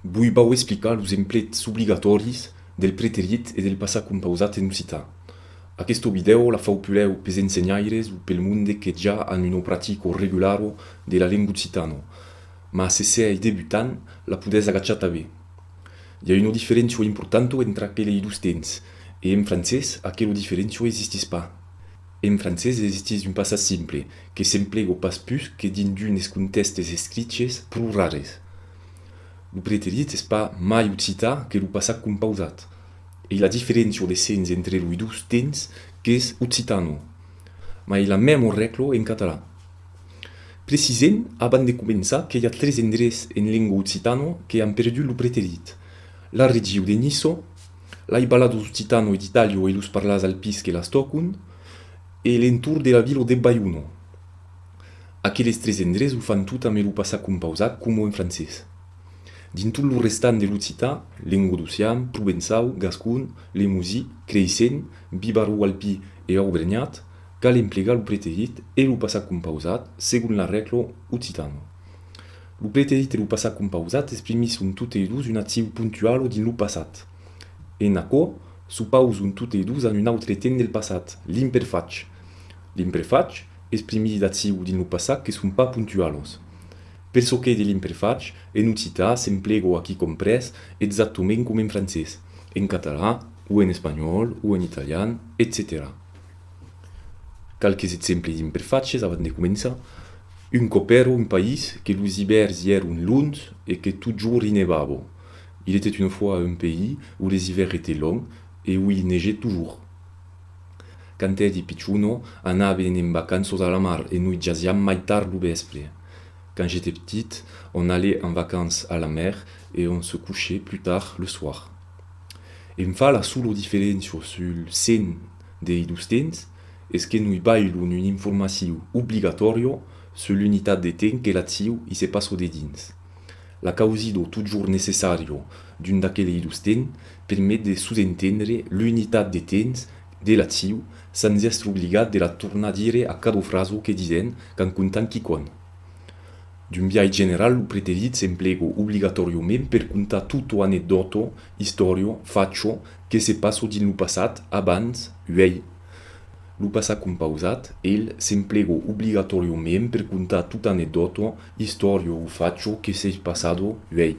Vull vau explicar los empleats obligatoris del preterit e del passat compausat en occità. Questo video la fau puleu pes ensenyaires o pel monde que ja han uno pratico regularo de la lingua occitano, ma se sei debutant la podes agachar també. Hi ha una diferència importante entre aquells dos temps, e en francès aquella diferència existis pas. En francès existis un passat simple, que s'emplega pas plus que dins d'unes contestes escrites prou rares. El preterit és pas mai occità que el passat compausat, e la diferència de sens entre els dos temps que és occitano, ma la même regla en català. Precisem, abans de començar, que hi ha tres endrecs en llengua occitano que han perdut el preterit. La regió de Niso, l'ai parlato occitano d'Italia e los parlats alpis que las tocun, e l'entorn de la vila de Bayuno. Aquells tres endrecs ho fan tot amb el passat compausat com en francès. Dins tot el restant de l'occità, lengua d'Ocean, provençal, gascon, limousin, creixent, bibarro alpí e aubregnat, cal emplegar el preterit e el passat compausat segons la regla occitano. El preterit e el passat compausat exprimisson tots dos un actiu puntual dins el passat. En aquò, s'opausen tots dos en un altre temps del passat, l'imperfetge. L'imperfetge exprimís d'actiu dins el passat que són pas puntuals. Per ce qui est de l'imperfetge, en occità s'emplega aquí comprès exactament com en francès, en català, o en espanyol, o en italià, etc. Quelques exemples d'imperfetges abans de començar. Un cop era un país que los hivers hi eren longs et que toujours il nevava. Il était une fois un pays où les hivers étaient longs et où il neigeait toujours. Quand eri pitxuno, anaven en vacances a la mar et nous jaziam mai tard le vespre. Quand j'étais petite, on allait en vacances à la mer et on se couchait plus tard le soir. En fa la sola diferència sul sen dei dos temps és que nous bailon une informació obligatòria sur l'unitat de temps que l'actiu i se passa de dins. La causido toujours necessario d'un d'aquells dos temps permet de sous-entendre l'unitat de temps de l'actiu sans être obligat de la tornar a dire a cada frase que disen quand contant quicon. D'un viatge general, el preterit s'emplega obligatoriament per contar tota anedota, història, fatxo que se passa dins el passat abans, uei. El passat compausat, ell, s'emplega obligatoriament per contar tota anedota, història o fatxo que s'è passat, uei.